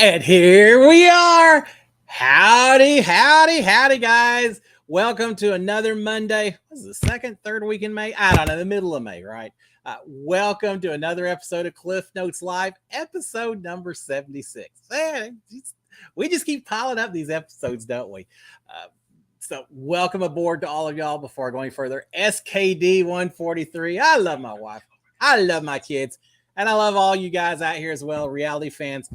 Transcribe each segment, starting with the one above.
And here we are. Howdy, howdy, howdy, guys. Welcome to another Monday. This is the second, third week in May. I don't know, the middle of May, right? Welcome to another episode of Cliff Notes Live, episode number 76. Man, we just keep piling up these episodes, don't we? So welcome aboard to all of y'all. Before going further, SKD 143. I love my wife. I love my kids. And I love all you guys out here as well, reality fans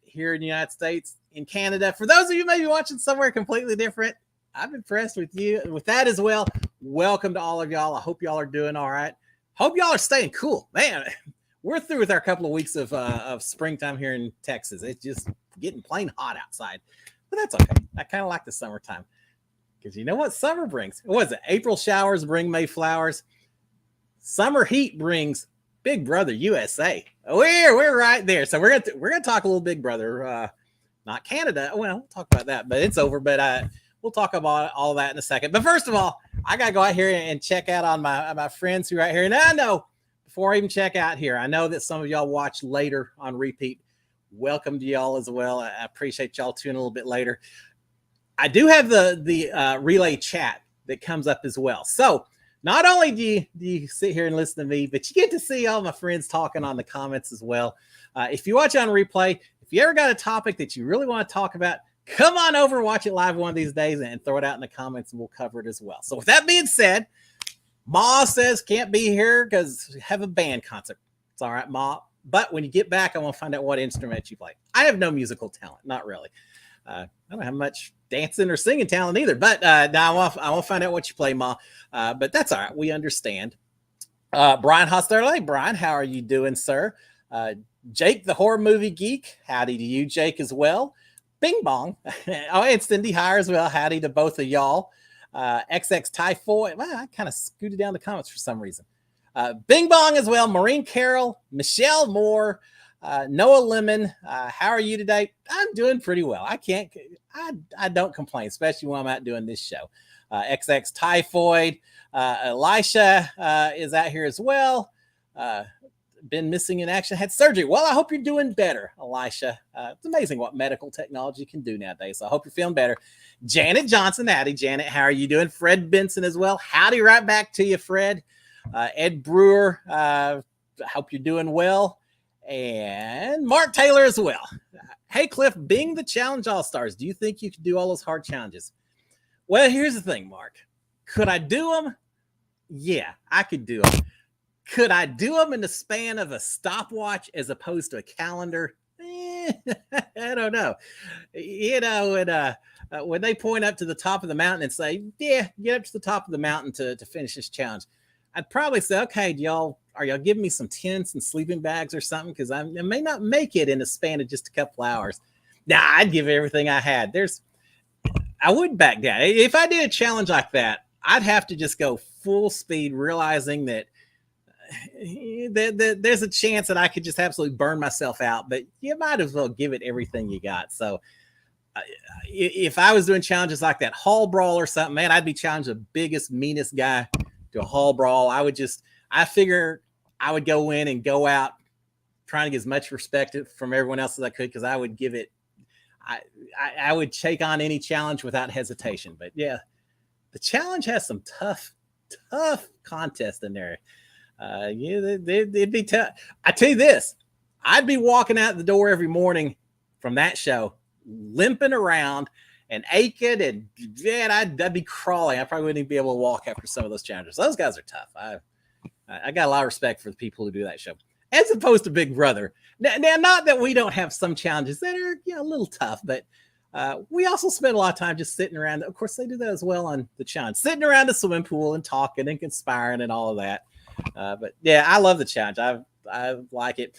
here in the United States, in Canada. For those of you maybe watching somewhere completely different, I'm impressed with you with that as well. Welcome to all of y'all. I hope y'all are doing all right. Hope y'all are staying cool. Man, we're through with our couple of weeks of springtime here in Texas. It's just getting plain hot outside, but that's okay. I kind of like the summertime because you know what summer brings? What is it? April showers bring May flowers. Summer heat brings Big Brother USA. We're right there. So we're gonna talk a little Big Brother, not Canada. Well, we'll talk about that, but it's over. But we'll talk about all that in a second. But first of all, I gotta go out here and check out on my friends who are right here. And I know before I even check out here, I know that some of y'all watch later on repeat. Welcome to y'all as well. I appreciate y'all tuning a little bit later. I do have the relay chat that comes up as well. So not only do you sit here and listen to me, but you get to see all my friends talking on the comments as well. If you watch on replay, if you ever got a topic that you really want to talk about, come on over, watch it live one of these days and throw it out in the comments and we'll cover it as well. So with that being said, Ma says can't be here because we have a band concert. It's all right, Ma. But when you get back, I want to find out what instrument you play. I have no musical talent, not really. I don't have much dancing or singing talent either, but now I want to find out what you play, Ma. But that's all right. We understand. Brian Hosterle. Brian, how are you doing, sir? Jake, the horror movie geek. Howdy to you, Jake, as well. Bing Bong. Oh, and Cindy Hire as well. Howdy to both of y'all. XX Typhoid. Well, I kind of scooted down the comments for some reason. Bing Bong as well. Maureen Carroll. Michelle Moore. Noah Lemon, how are you today? I'm doing pretty well. I don't complain, especially when I'm out doing this show. XX Typhoid, Elisha is out here as well. Been missing in action, had surgery. Well, I hope you're doing better, Elisha. It's amazing what medical technology can do nowadays. So I hope you're feeling better. Janet Johnson, howdy, Janet. How are you doing? Fred Benson as well. Howdy, right back to you, Fred. Ed Brewer, I hope you're doing well. And Mark Taylor as well. Hey, Cliff, being the Challenge All-Stars, do you think you could do all those hard challenges? Well, here's the thing, Mark. Could I do them? Yeah, I could do them. Could I do them in the span of a stopwatch as opposed to a calendar? I don't know. You know, when they point up to the top of the mountain and say, yeah, get up to the top of the mountain to finish this challenge, I'd probably say, okay, are y'all giving me some tents and sleeping bags or something? Because I may not make it in a span of just a couple hours. Nah, I'd give everything I had. I wouldn't back down. If I did a challenge like that, I'd have to just go full speed, realizing that there's a chance that I could just absolutely burn myself out. But you might as well give it everything you got. So if I was doing challenges like that, hall brawl or something, man, I'd be challenging the biggest, meanest guy to a hall brawl. I figure I would go in and go out trying to get as much respect from everyone else as I could, because I would give it, I would take on any challenge without hesitation. But yeah, the challenge has some tough contest in there. Yeah, it'd be tough. I tell you this, I'd be walking out the door every morning from that show, limping around and aching, and man, I'd be crawling. I probably wouldn't even be able to walk after some of those challenges. Those guys are tough. I got a lot of respect for the people who do that show, as opposed to Big Brother. Now, not that we don't have some challenges that are a little tough, but we also spend a lot of time just sitting around. Of course, they do that as well on the challenge, sitting around the swimming pool and talking and conspiring and all of that. But yeah, I love the challenge. I like it.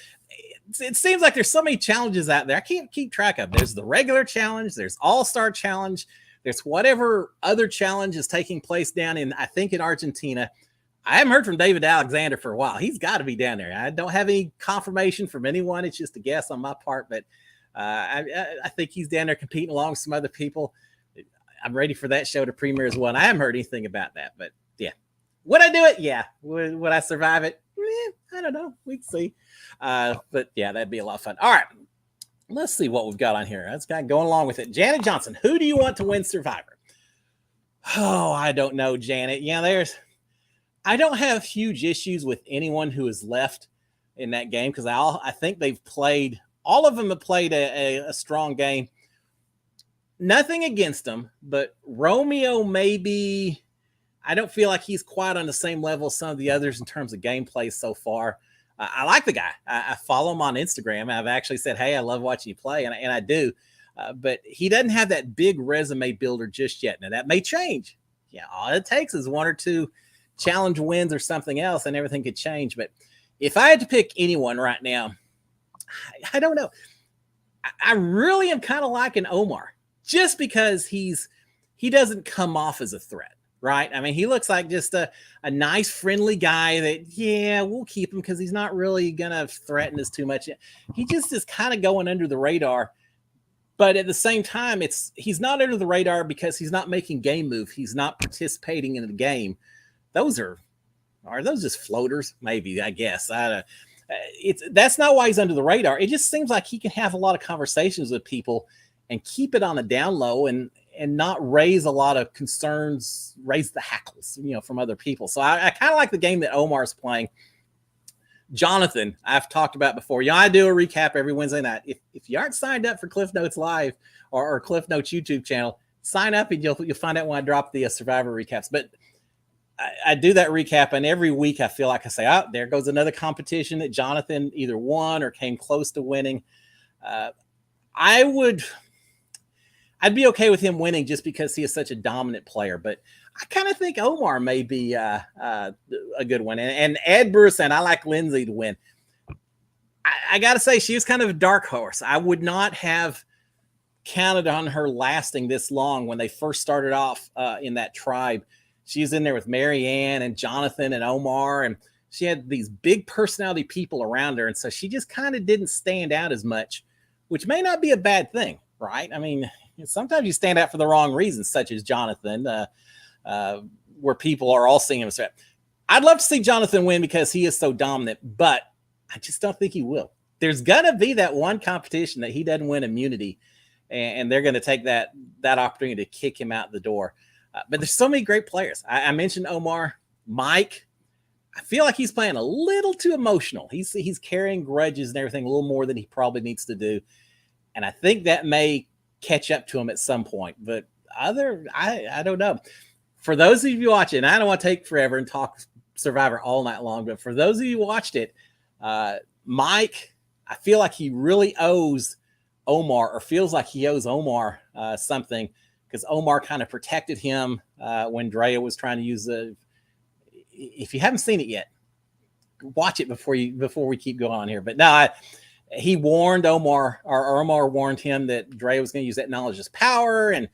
It seems like there's so many challenges out there. I can't keep track of. There's the regular challenge. There's All-Star Challenge. There's whatever other challenge is taking place down in, I think, in Argentina. I haven't heard from David Alexander for a while. He's got to be down there. I don't have any confirmation from anyone. It's just a guess on my part, but I think he's down there competing along with some other people. I'm ready for that show to premiere as well. And I haven't heard anything about that, but yeah. Would I do it? Yeah. Would I survive it? I don't know. We'd see. But yeah, that'd be a lot of fun. All right. Let's see what we've got on here. That's kind of going along with it. Janet Johnson, who do you want to win Survivor? Oh, I don't know, Janet. I don't have huge issues with anyone who is left in that game because I think all of them have played a strong game. Nothing against them, but Romeo maybe, I don't feel like he's quite on the same level as some of the others in terms of gameplay so far. I like the guy. I follow him on Instagram. I've actually said, hey, I love watching you play, and I do. But he doesn't have that big resume builder just yet. Now, that may change. Yeah, all it takes is one or two challenge wins or something else, and everything could change. But if I had to pick anyone right now, I don't know. I really am kind of liking Omar just because he doesn't come off as a threat. Right. I mean, he looks like just a nice, friendly guy that, yeah, we'll keep him because he's not really going to threaten us too much. He just is kind of going under the radar. But at the same time, he's not under the radar because he's not making game moves. He's not participating in the game. Those are those just floaters? Maybe, I guess. That's not why he's under the radar. It just seems like he can have a lot of conversations with people and keep it on the down low and not raise a lot of concerns, raise the hackles, from other people. So I kind of like the game that Omar's playing. Jonathan, I've talked about before. I do a recap every Wednesday night. If you aren't signed up for Cliff Notes Live or Cliff Notes YouTube channel, sign up and you'll find out when I drop the Survivor recaps. But I do that recap, and every week I feel like I say, oh, there goes another competition that Jonathan either won or came close to winning. I'd be okay with him winning just because he is such a dominant player, but I kind of think Omar may be a good one. And Ed Bruce, and I like Lindsay to win. I got to say, she was kind of a dark horse. I would not have counted on her lasting this long when they first started off in that tribe. She's in there with Marianne and Jonathan and Omar, and she had these big personality people around her. And so she just kind of didn't stand out as much, which may not be a bad thing, right? I mean, sometimes you stand out for the wrong reasons, such as Jonathan, where people are all seeing him. I'd love to see Jonathan win because he is so dominant, but I just don't think he will. There's going to be that one competition that he doesn't win immunity, and they're going to take that opportunity to kick him out the door. But there's so many great players. I mentioned Omar. Mike, I feel like he's playing a little too emotional. He's carrying grudges and everything a little more than he probably needs to do. And I think that may catch up to him at some point. But I don't know. For those of you watching, I don't want to take forever and talk Survivor all night long, but for those of you who watched it, Mike, I feel like he really owes Omar, or feels like he owes Omar something, because Omar kind of protected him when Drea was trying to use the. If you haven't seen it yet, watch it before we keep going on here. But no, he warned Omar, or Omar warned him that Drea was going to use that knowledge as power, and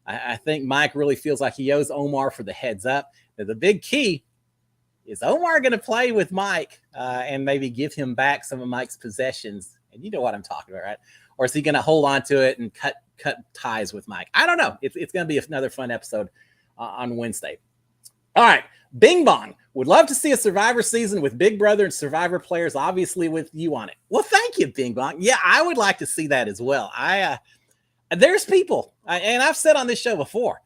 I think Mike really feels like he owes Omar for the heads up. Now, the big key is Omar going to play with Mike and maybe give him back some of Mike's possessions, and you know what I'm talking about, right? Or is he going to hold on to it and cut ties with Mike? I don't know. It's going to be another fun episode on Wednesday. All right. Bing Bong. Would love to see a Survivor season with Big Brother and Survivor players, obviously with you on it. Well, thank you, Bing Bong. Yeah, I would like to see that as well. There's people, and I've said on this show before,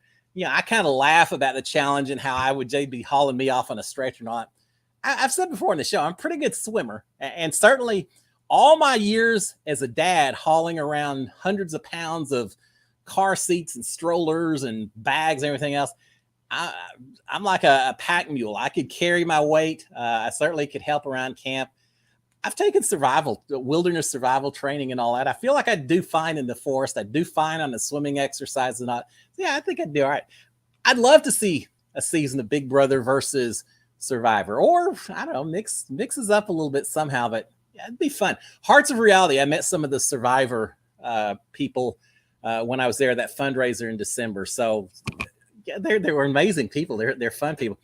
I kind of laugh about the challenge and how I would be hauling me off on a stretcher and all that. I've said before on the show, I'm a pretty good swimmer, and certainly all my years as a dad hauling around hundreds of pounds of car seats and strollers and bags and everything else, I'm like a pack mule. I could carry my weight. I certainly could help around camp. I've taken wilderness survival training and all that. I feel like I do fine in the forest. I do fine on the swimming exercise and all. Yeah, I think I'd do all right. I'd love to see a season of Big Brother versus Survivor, or I don't know, mixes up a little bit somehow, but yeah, it'd be fun. Hearts of Reality. I met some of the Survivor people when I was there at that fundraiser in December. So yeah, they were amazing people. They're fun people.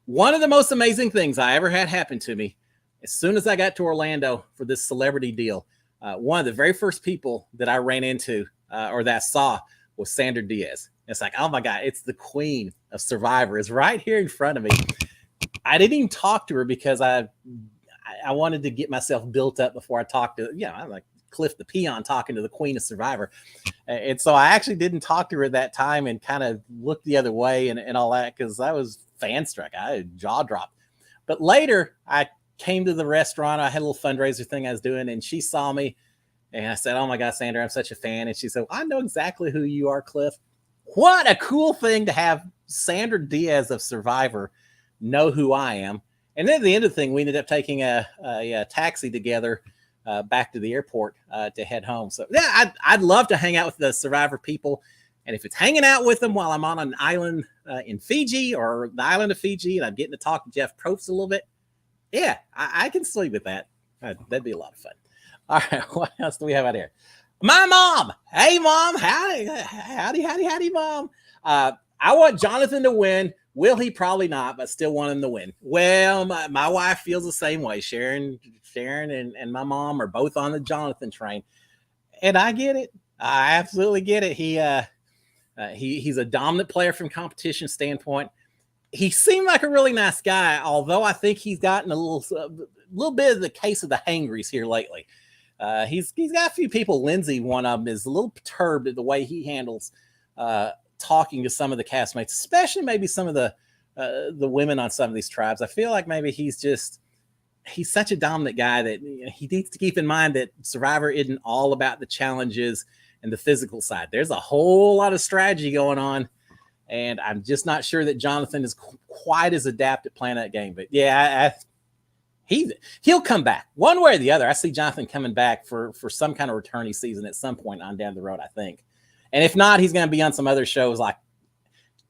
One of the most amazing things I ever had happen to me, as soon as I got to Orlando for this celebrity deal, one of the very first people that I ran into or that I saw was Sandra Diaz. It's like, oh my God, it's the queen of Survivor. It's right here in front of me. I didn't even talk to her because I wanted to get myself built up before I talked to, I'm like, Cliff the Peon talking to the Queen of Survivor. And so I actually didn't talk to her at that time and kind of looked the other way and all that because I was fan struck. I jaw dropped. But later, I came to the restaurant. I had a little fundraiser thing I was doing, and she saw me. And I said, "Oh my God, Sandra, I'm such a fan." And she said, "I know exactly who you are, Cliff." What a cool thing to have Sandra Diaz of Survivor know who I am. And then at the end of the thing, we ended up taking a taxi together back to the airport to head home. So yeah, I'd love to hang out with the Survivor people. And if it's hanging out with them while I'm on an island in Fiji or the island of Fiji and I'm getting to talk to Jeff Probst a little bit, yeah, I can sleep with that. That'd be a lot of fun. All right, what else do we have out here? My mom. Hey, Mom. Howdy, Mom. I want Jonathan to win. Will he? Probably not, but still want him to win. Well, my wife feels the same way. Sharon and my mom are both on the Jonathan train. And I get it. I absolutely get it. He's a dominant player from competition standpoint. He seemed like a really nice guy, although I think he's gotten a little bit of the case of the hangries here lately. He's got a few people. Lindsay, one of them, is a little perturbed at the way he handles talking to some of the castmates, especially maybe some of the women on some of these tribes. I feel like maybe he's such a dominant guy that he needs to keep in mind that Survivor isn't all about the challenges and the physical side. There's a whole lot of strategy going on, and I'm just not sure that Jonathan is quite as adept at playing that game. But yeah, he'll come back one way or the other. I see Jonathan coming back for some kind of returning season at some point on down the road, I think. And if not, he's going to be on some other shows. Like,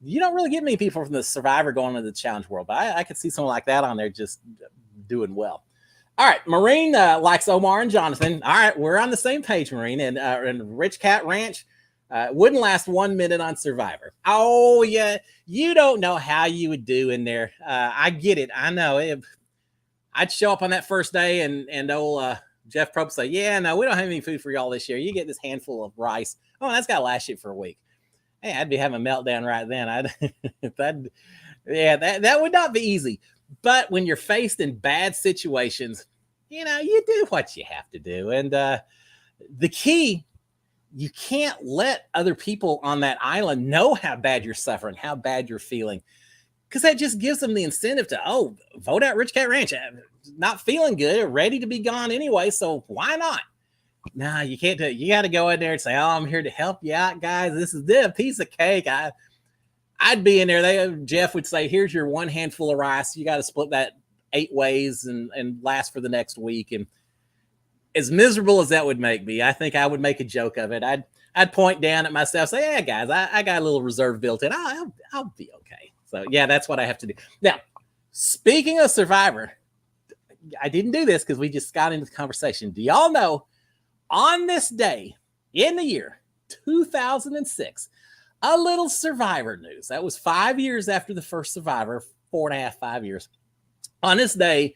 you don't really get many people from the Survivor going into the challenge world, but I could see someone like that on there just doing well. All right, Maureen likes Omar and Jonathan. All right, we're on the same page, Maureen. And Rich Cat Ranch wouldn't last 1 minute on Survivor. Oh, yeah, you don't know how you would do in there. I get it. I know. I'd show up on that first day and old Jeff Probst say, "Yeah, no, we don't have any food for y'all this year. You get this handful of rice. Oh, that's got to last you for a week." Hey, I'd be having a meltdown right then. That would not be easy. But when you're faced in bad situations, you do what you have to do. And the key, you can't let other people on that island know how bad you're suffering, how bad you're feeling, because that just gives them the incentive to, vote out Rich Cat Ranch. Not feeling good, ready to be gone anyway, so why not? Nah, you can't do it. You got to go in there and say, "I'm here to help you out, guys. This is a piece of cake." I'd be in there. Jeff would say, "Here's your one handful of rice. You got to split that 8 ways and last for the next week." And as miserable as that would make me, I think I would make a joke of it. I'd point down at myself, say, "Yeah, guys, I got a little reserve built in. I'll be okay." So yeah, that's what I have to do. Now, speaking of Survivor, I didn't do this because we just got into the conversation. Do y'all know on this day in the year 2006, a little Survivor news. That was 5 years after the first Survivor, 4.5, 5 years. On this day,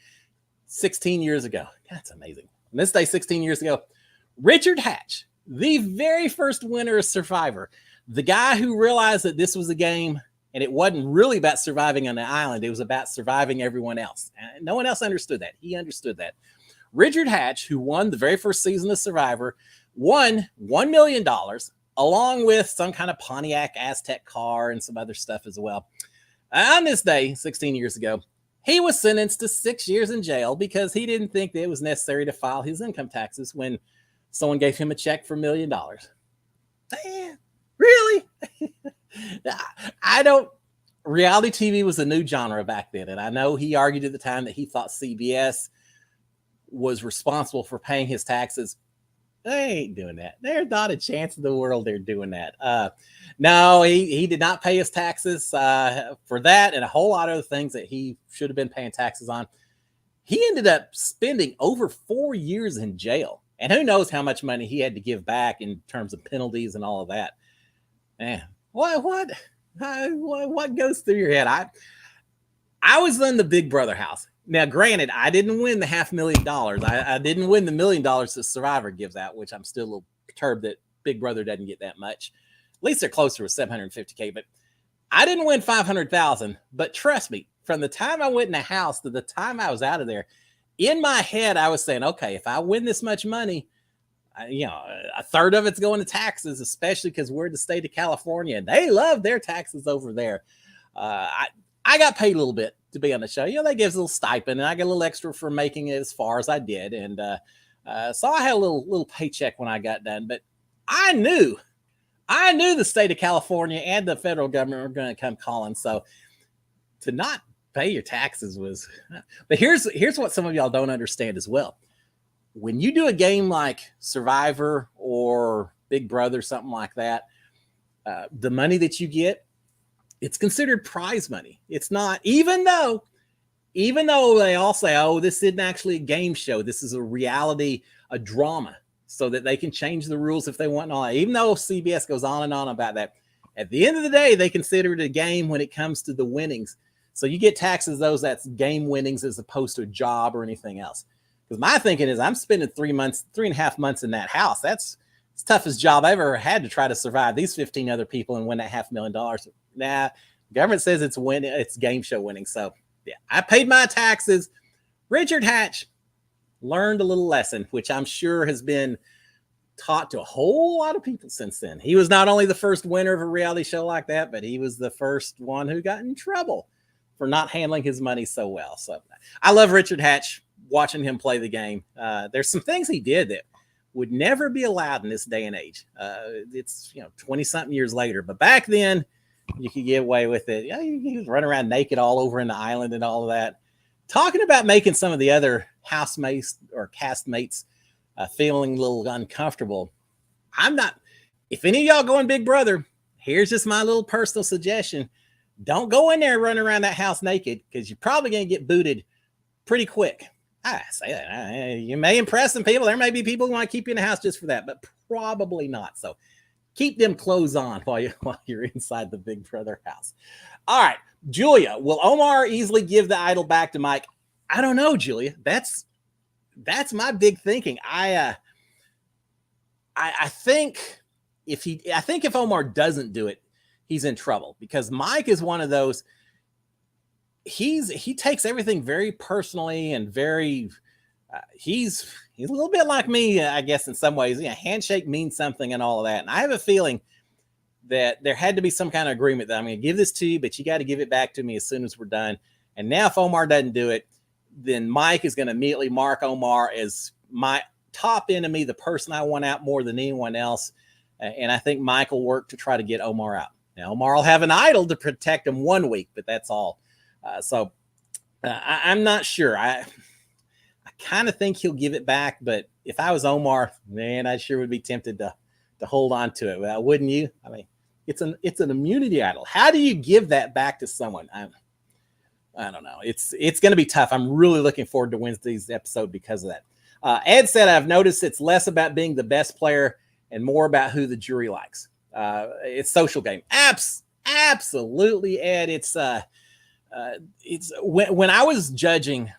16 years ago, that's amazing. On this day, 16 years ago, Richard Hatch, the very first winner of Survivor, the guy who realized that this was a game and it wasn't really about surviving on the island. It was about surviving everyone else. And no one else understood that. He understood that. Richard Hatch, who won the very first season of Survivor, won $1 million, along with some kind of Pontiac Aztec car and some other stuff as well. On this day, 16 years ago, he was sentenced to 6 years in jail because he didn't think that it was necessary to file his income taxes when someone gave him a check for $1 million. Really? Reality TV was a new genre back then. And I know he argued at the time that he thought CBS was responsible for paying his taxes. They ain't doing that. There's not a chance in the world they're doing that. No, he did not pay his taxes for that and a whole lot of other things that he should have been paying taxes on. He ended up spending over 4 years in jail. And who knows how much money he had to give back in terms of penalties and all of that. Man, what goes through your head? I was in the Big Brother house. Now, granted, I didn't win the $500,000. I didn't win the $1 million that Survivor gives out, which I'm still a little perturbed that Big Brother doesn't get that much. At least they're closer with $750K, but I didn't win $500,000. But trust me, from the time I went in the house to the time I was out of there, in my head, I was saying, okay, if I win this much money, a third of it's going to taxes, especially because we're the state of California and they love their taxes over there. I got paid a little bit to be on the show. They give us a little stipend, and I get a little extra for making it as far as I did. And so I had a little paycheck when I got done. But I knew the state of California and the federal government were going to come calling. So to not pay your taxes was. But here's what some of y'all don't understand as well. When you do a game like Survivor or Big Brother, something like that, the money that you get, it's considered prize money. It's not, even though they all say, oh, this isn't actually a game show. This is a reality, a drama, so that they can change the rules if they want and all that. Even though CBS goes on and on about that, at the end of the day, they consider it a game when it comes to the winnings. So you get taxed as those that's game winnings as opposed to a job or anything else. Because my thinking is I'm spending 3.5 months in that house. That's the toughest job I ever had to try to survive these 15 other people and win that $500,000. Nah, government says it's game show winning. So yeah, I paid my taxes. Richard Hatch learned a little lesson, which I'm sure has been taught to a whole lot of people since then. He was not only the first winner of a reality show like that, but he was the first one who got in trouble for not handling his money so well. So I love Richard Hatch, watching him play the game. There's some things he did that would never be allowed in this day and age. It's 20 something years later, but back then you could get away with it. He was running around naked all over in the island and all of that. Talking about making some of the other housemates or castmates feeling a little uncomfortable. If any of y'all going Big Brother, here's just my little personal suggestion. Don't go in there running around that house naked, because you're probably going to get booted pretty quick. I say that you may impress some people. There may be people who want to keep you in the house just for that, but probably not. So keep them clothes on while you're inside the Big Brother house. All right, Julia, will Omar easily give the idol back to Mike? I don't know, Julia. That's my big thinking. I think if Omar doesn't do it, he's in trouble, because Mike is one of those. He takes everything very personally and very. He's a little bit like me, I guess, in some ways. Handshake means something and all of that. And I have a feeling that there had to be some kind of agreement that I'm going to give this to you, but you got to give it back to me as soon as we're done. And now, if Omar doesn't do it, then Mike is going to immediately mark Omar as my top enemy, the person I want out more than anyone else. And I think Mike will work to try to get Omar out. Now, Omar will have an idol to protect him 1 week, but that's all. I'm not sure. I kind of think he'll give it back, but if I was Omar, man, I sure would be tempted to hold on to it. Well, wouldn't you? I mean, it's an immunity idol. How do you give that back to someone? I don't know. It's going to be tough. I'm really looking forward to Wednesday's episode because of that. Ed said, I've noticed it's less about being the best player and more about who the jury likes. It's social game. Absolutely, Ed. It's when I was judging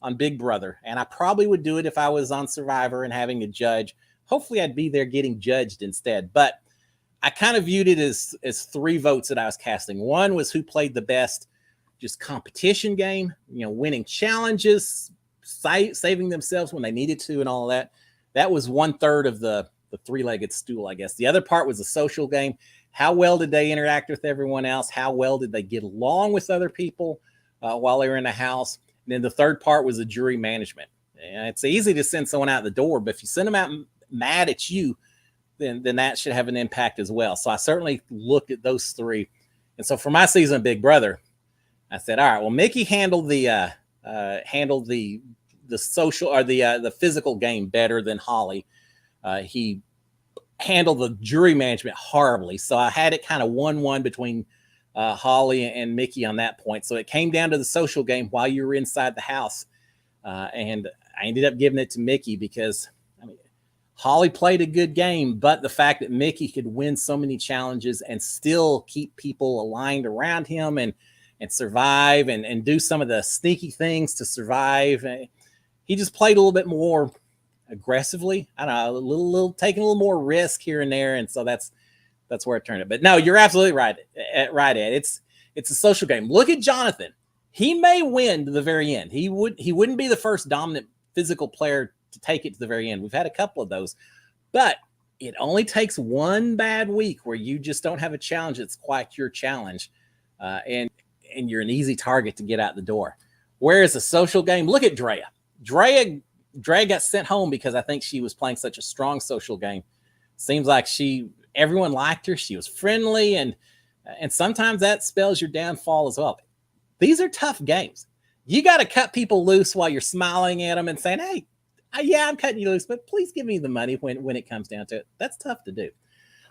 on Big Brother, and I probably would do it if I was on Survivor and having a judge. Hopefully I'd be there getting judged instead. But I kind of viewed it as 3 votes that I was casting. One was who played the best, just competition game, winning challenges, saving themselves when they needed to and all of that. That was 1/3 of the 3-legged stool, I guess. The other part was a social game. How well did they interact with everyone else? How well did they get along with other people while they were in the house? And then the third part was the jury management. And it's easy to send someone out the door, but if you send them out mad at you, then that should have an impact as well. So I certainly looked at those 3. And so for my season of Big Brother, I said, all right, well, Mickey handled the social or the physical game better than Holly. He handled the jury management horribly. So I had it kind of 1-1 between Holly and Mickey on that point. So it came down to the social game while you were inside the house. And I ended up giving it to Mickey because Holly played a good game, but the fact that Mickey could win so many challenges and still keep people aligned around him and survive and do some of the sneaky things to survive. He just played a little bit more aggressively. I don't know, a little taking a little more risk here and there. And so that's where it turned it. But no, you're absolutely right. Right, Ed. It's a social game. Look at Jonathan. He may win to the very end. He wouldn't be the first dominant physical player to take it to the very end. We've had a couple of those, But it only takes one bad week where you just don't have a challenge that's quite your challenge, and you're an easy target to get out the door. Whereas a social game, look at Drea. Drea got sent home because I think she was playing such a strong social game. Seems like everyone liked her. She was friendly, and sometimes that spells your downfall as well. These are tough games. You got to cut people loose while you're smiling at them and saying, "Hey, yeah, I'm cutting you loose, but please give me the money when it comes down to it." That's tough to do.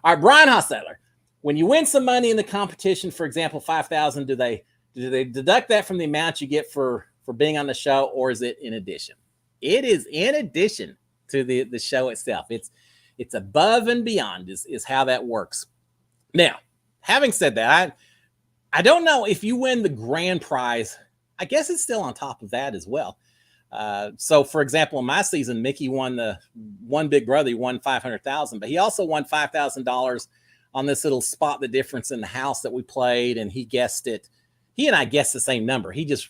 All right, Brian Hostetler, when you win some money in the competition, for example, $5,000, do they deduct that from the amount you get for being on the show, or is it in addition? It is in addition to the show itself. It's above and beyond is how that works. Now, having said that, I don't know if you win the grand prize. I guess it's still on top of that as well. So, for example, in my season, Mickey won Big Brother. He won $500,000, but he also won $5,000 on this little spot the difference in the house that we played, and he guessed it. He and I guessed the same number. He just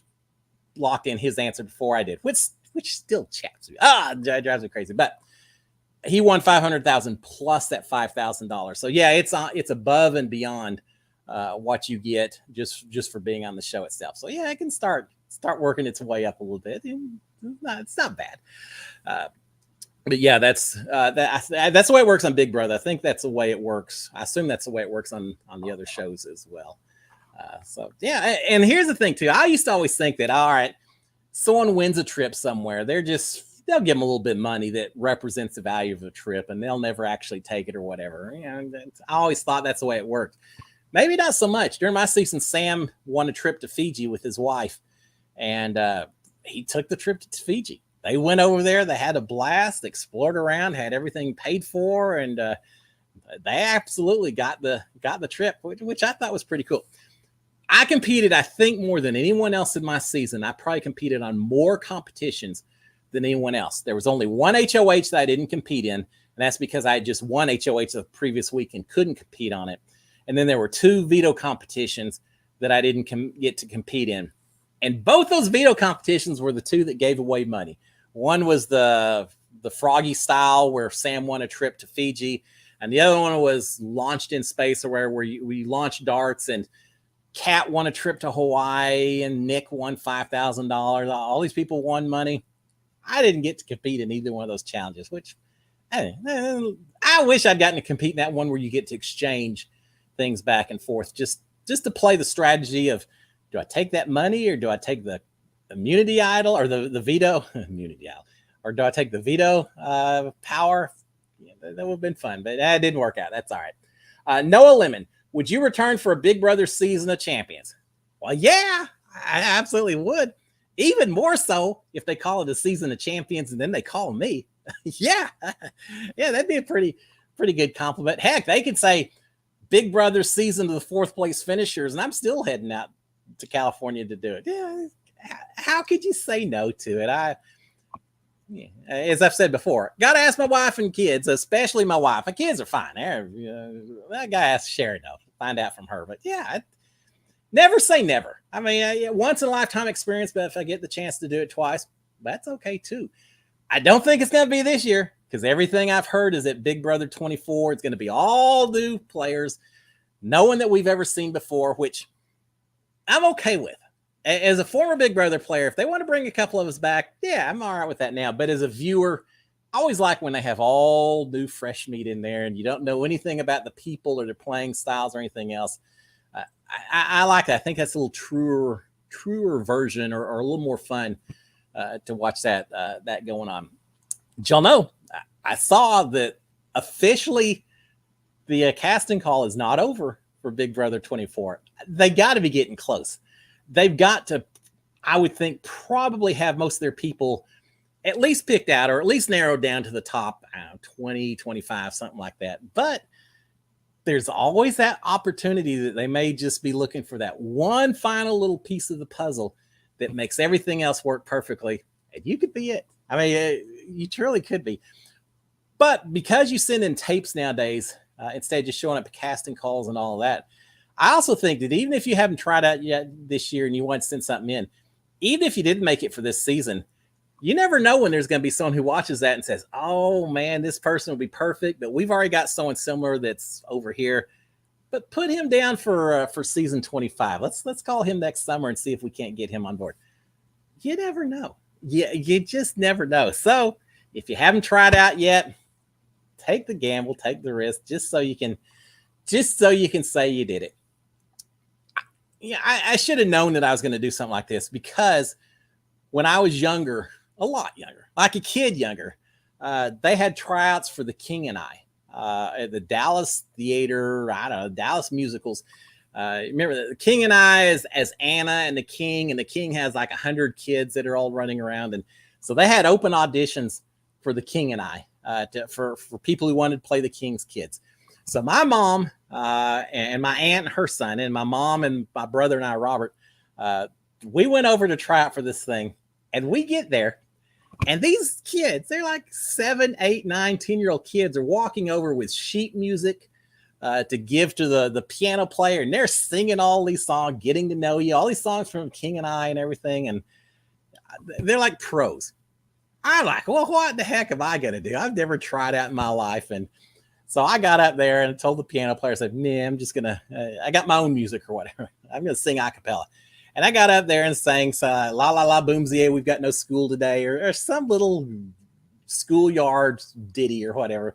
locked in his answer before I did, which still chaps me. Drives me crazy. But he won $500,000 plus that $5,000. So yeah, it's above and beyond what you get just for being on the show itself. So yeah, it can start working its way up a little bit. It's not bad. But yeah, that's the way it works on Big Brother. I think that's the way it works. I assume that's the way it works on the other shows as well. So yeah, and here's the thing too. I used to always think that, all right, someone wins a trip somewhere, they'll give them a little bit of money that represents the value of the trip, and they'll never actually take it or whatever. I always thought that's the way it worked. Maybe not so much. During my season, Sam won a trip to Fiji with his wife, and he took the trip to Fiji. They went over there. They had a blast, explored around, had everything paid for, and they absolutely got the trip, which I thought was pretty cool. I competed, I think, more than anyone else in my season. I probably competed on more competitions than anyone else. There was only one HOH that I didn't compete in, and that's because I had just won HOH the previous week and couldn't compete on it. And then there were 2 veto competitions that I didn't get to compete in. And both those veto competitions were the 2 that gave away money. One was the Froggy style, where Sam won a trip to Fiji, and the other one was Launched in Space, where we launched darts, and Kat won a trip to Hawaii, and Nick won $5,000. All these people won money. I didn't get to compete in either one of those challenges, which I wish I'd gotten to compete in that one where you get to exchange things back and forth, just to play the strategy of, do I take that money, or do I take the immunity idol, or the veto immunity idol, or do I take the veto power? Yeah, that would have been fun, but that didn't work out. That's all right. Noah Lemon, would you return for a Big Brother season of Champions? Well, yeah, I absolutely would. Even more so if they call it a season of Champions and then they call me. Yeah, that'd be a pretty good compliment. Heck, they could say Big Brother season of the 4th place finishers, and I'm still heading out to California to do it. Yeah, how could you say no to it? As I've said before, got to ask my wife and kids, especially my wife. My kids are fine. That guy asked Sherry, though. Find out from her. But yeah, never say never. I mean, once in a lifetime experience, but if I get the chance to do it twice, that's okay too. I don't think it's going to be this year, because everything I've heard is that Big Brother 24, it's going to be all new players, no one that we've ever seen before, which I'm okay with. As a former Big Brother player, if they want to bring a couple of us back, yeah, I'm all right with that now. But as a viewer, I always like when they have all new fresh meat in there and you don't know anything about the people or their playing styles or anything else. I like that. I think that's a little truer version, or a little more fun to watch that going on. Y'all know, I saw that officially the casting call is not over for Big Brother 24. They got to be getting close. They've got to, I would think, probably have most of their people at least picked out, or at least narrowed down to the top, 20, 25, something like that. But there's always that opportunity that they may just be looking for that one final little piece of the puzzle that makes everything else work perfectly. And you could be it. I mean, you truly could be. But because you send in tapes nowadays, instead of just showing up casting calls and all of that, I also think that even if you haven't tried out yet this year and you want to send something in, even if you didn't make it for this season, You never know when there's going to be someone who watches that and says, "Oh man, this person will be perfect," but we've already got someone similar that's over here. But put him down for season 25. Let's call him next summer and see if we can't get him on board. You never know. Yeah, you just never know. So if you haven't tried out yet, take the gamble, take the risk, just so you can say you did it. Yeah, I should have known that I was going to do something like this, because when I was younger, a lot younger, like a kid younger, they had tryouts for The King and I at the Dallas Theater. I don't know, Dallas musicals. Remember, The King and I is as Anna and the King has like 100 kids that are all running around, and so they had open auditions for The King and I for people who wanted to play the King's kids. So my mom and my aunt and her son, and my mom and my brother and I, Robert, we went over to try out for this thing, and we get there, and these kids, they're like 7, 8, 9, 10-year-old kids, are walking over with sheet music to give to the piano player, and they're singing all these songs, Getting to Know You, all these songs from King and I and everything, and they're like pros. I'm like, well, what the heck am I going to do? I've never tried out in my life. And so I got up there and told the piano player, I said, "Nah, I'm just going to, I got my own music or whatever. I'm going to sing a cappella." And I got up there and sang La La La Boomsie, We've Got No School Today, or some little schoolyard ditty or whatever.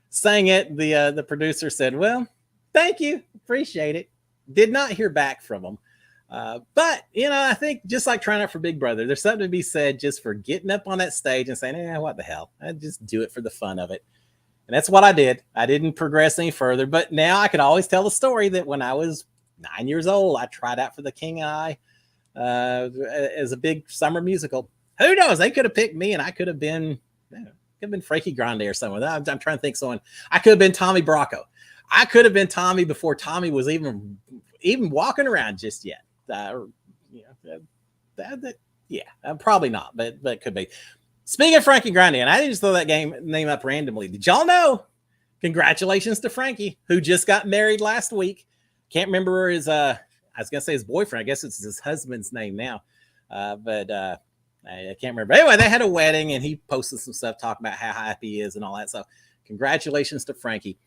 Sang it. The producer said, "Well, thank you. Appreciate it." Did not hear back from them. But, I think just like trying out for Big Brother, there's something to be said just for getting up on that stage and saying, what the hell? I just do it for the fun of it. And that's what I did. I didn't progress any further, but now I can always tell the story that when I was 9 years old, I tried out for The King and I as a big summer musical. Who knows? They could have picked me, and I could have been, Frankie Grande or someone. I'm trying to think someone. I could have been Tommy Bracco. I could have been Tommy before Tommy was even walking around just yet. Probably not, but it could be. Speaking of Frankie Grande, and I didn't just throw that name up randomly. Did y'all know? Congratulations to Frankie, who just got married last week. Can't remember his, I was going to say his boyfriend. I guess it's his husband's name now. But I can't remember. Anyway, they had a wedding, and he posted some stuff talking about how happy he is and all that. So congratulations to Frankie.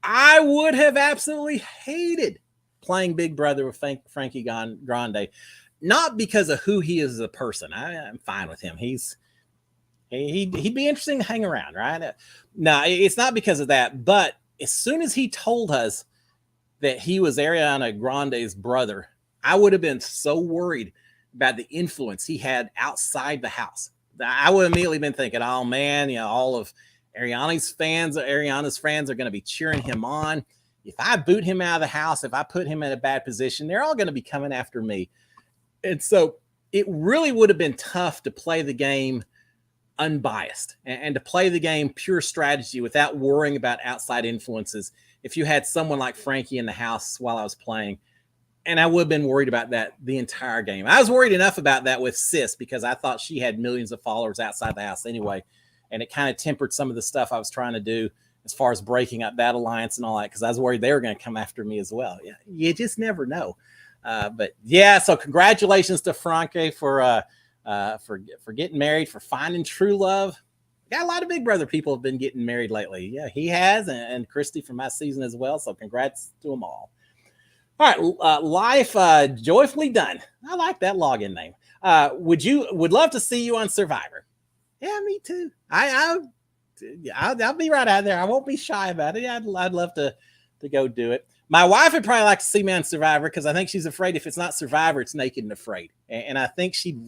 I would have absolutely hated playing Big Brother with Frankie Grande, not because of who he is as a person. I'm fine with him. He'd be interesting to hang around, right? No, it's not because of that. But as soon as he told us that he was Ariana Grande's brother, I would have been so worried about the influence he had outside the house. I would have immediately been thinking, oh man, all of Ariana's fans are going to be cheering him on. If I boot him out of the house, if I put him in a bad position, they're all going to be coming after me. And so it really would have been tough to play the game unbiased and to play the game pure strategy without worrying about outside influences if you had someone like Frankie in the house while I was playing. And I would have been worried about that the entire game. I was worried enough about that with Sis because I thought she had millions of followers outside the house anyway. And it kind of tempered some of the stuff I was trying to do as far as breaking up that alliance and all that, because I was worried they were going to come after me as well. Yeah, you just never know. But yeah, so congratulations to Frankie for getting married, for finding true love. Got a lot of Big Brother people have been getting married lately. Yeah, he has, and Christy from my season as well. So congrats to them all. All right, life joyfully done. I like that login name. Would love to see you on Survivor. Yeah, me too. I'll be right out there. I won't be shy about it. I'd love to go do it. My wife would probably like to see me on Survivor because I think she's afraid if it's not Survivor, it's Naked and Afraid, and I think she'd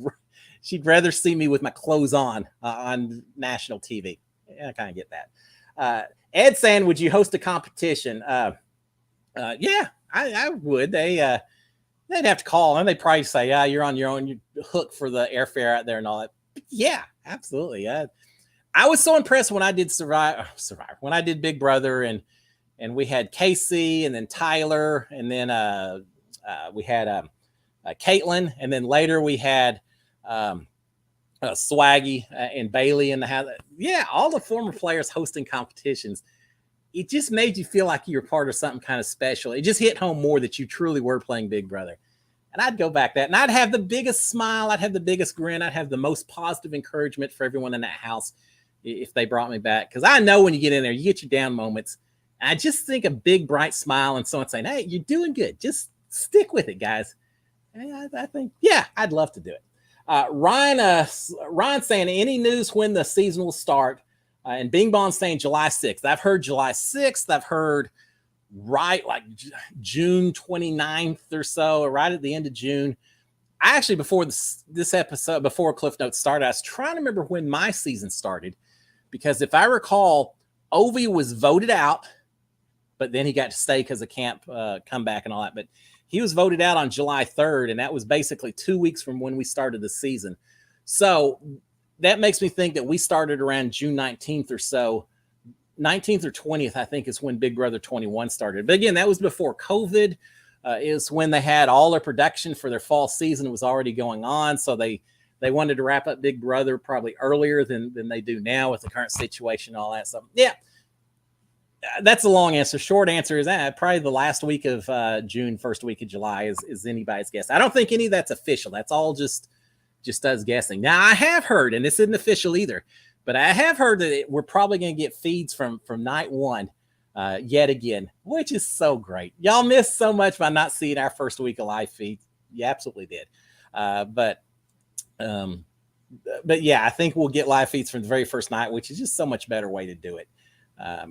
rather see me with my clothes on national TV. Yeah, I kind of get that. Ed saying, would you host a competition? Yeah, I would. They'd have to call and they'd probably say, yeah, you're on your own. You hook for the airfare out there and all that. But yeah, absolutely. I was so impressed when I did Survivor, when I did Big Brother, and we had Casey and then Tyler, and then we had Caitlin, and then later we had Swaggy and Bailey in the house. Yeah, all the former players hosting competitions. It just made you feel like you were part of something kind of special. It just hit home more that you truly were playing Big Brother. And I'd go back that, and I'd have the biggest smile, I'd have the biggest grin, I'd have the most positive encouragement for everyone in that house if they brought me back. Because I know when you get in there, you get your down moments. And I just think a big bright smile and someone saying, "Hey, you're doing good. Just stick with it, guys." And I think, yeah, I'd love to do it. Ryan saying, any news when the season will start? And Bing Bong saying July 6th. I've heard July 6th. I've heard right like June 29th or so, or right at the end of June. I actually, before this episode, before Cliff Notes started, I was trying to remember when my season started, because if I recall, Ovi was voted out, but then he got to stay because of camp comeback and all that. But he was voted out on July 3rd, and that was basically 2 weeks from when we started the season. So that makes me think that we started around June 19th or so. 19th or 20th, I think, is when Big Brother 21 started. But again, that was before COVID. Is when they had all their production for their fall season was already going on. So they wanted to wrap up Big Brother probably earlier than they do now with the current situation and all that. So, yeah, that's a long answer. Short answer is probably the last week of June, first week of July is anybody's guess. I don't think any of that's official. That's all just us guessing. Now, I have heard, and this isn't official either, but I have heard that we're probably going to get feeds from night one yet again, which is so great. Y'all missed so much by not seeing our first week of live feed. You absolutely did. But yeah, I think we'll get live feeds from the very first night, which is just so much better way to do it.